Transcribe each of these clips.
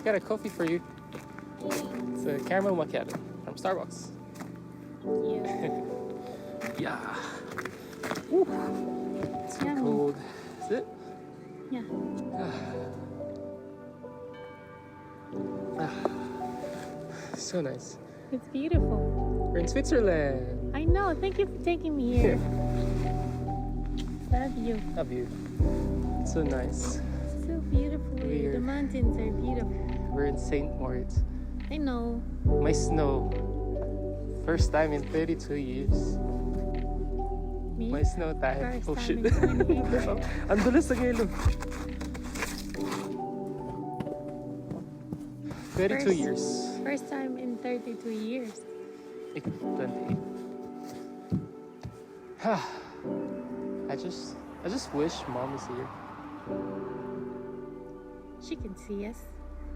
got a coffee for you. It's a caramel macchiato from Starbucks. Yeah. Yeah. Woo. It's so cold. Is it? Yeah. So nice. It's beautiful. We're in Switzerland. I know. Thank you for taking me here. Love you. Love you. It's so nice. It's so beautiful. We're- The mountains are beautiful. We're in St. Moritz. I know. May snow. First time in 32 years. Me? May snow tayo. First Oh time shit. in 28 Ang dulas ng yelo. 32 years. First time in 32 years. 28. I just wish mom is here. She can see us.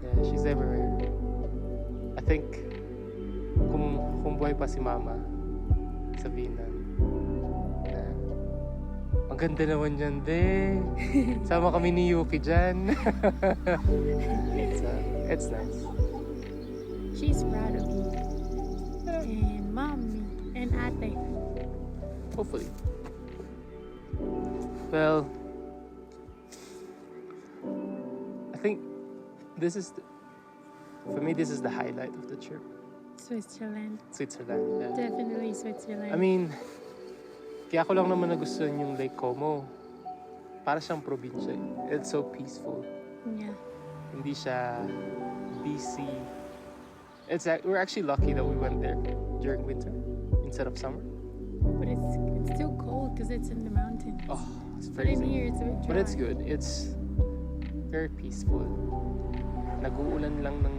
Yeah, she's everywhere. I think kung buhay pa si mama, sabihin na, ang ganda naman dyan, be. Sama kami ni Yuki dyan. It's nice. She's proud of you. And mommy and ate. Hopefully. Well, I think for me, this is the highlight of the trip. Switzerland. Switzerland. Yeah. Definitely Switzerland. I mean, kaya ko lang naman nagustuhan yung Lake Como. Para siyang probinsya. It's so peaceful. Yeah. Hindi siya busy. We're actually lucky that we went there during winter instead of summer. But it's still cold because it's in the mountains. Oh, it's But in freezing. here it's a bit dry. But it's good. It's very peaceful. Nag-uulan lang ng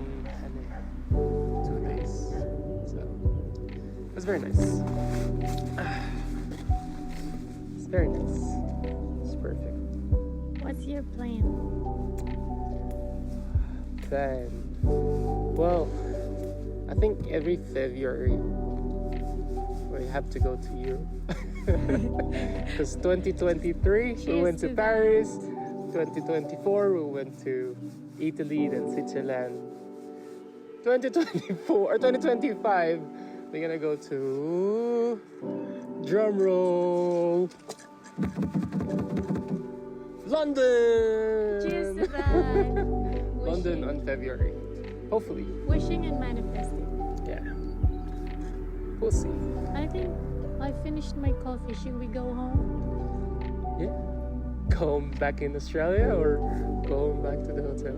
2 days. So, it's very nice. It's very nice. It's perfect. What's your plan? Then, well, I think every February we have to go to Europe. Because 2023 we Cheers went to to Paris. 2024 we went to Italy, then Switzerland. 2024 or 2025 we're gonna go to, drum roll, London. Cheers to that. London on February, hopefully. Wishing and manifesting. Yeah, we'll see. I think I finished my coffee. Should we go home? Yeah, go home back in Australia or go home back to the hotel.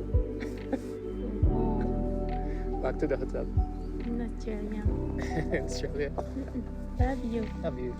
Back to the hotel. In Australia. Australia. Love you. Love you.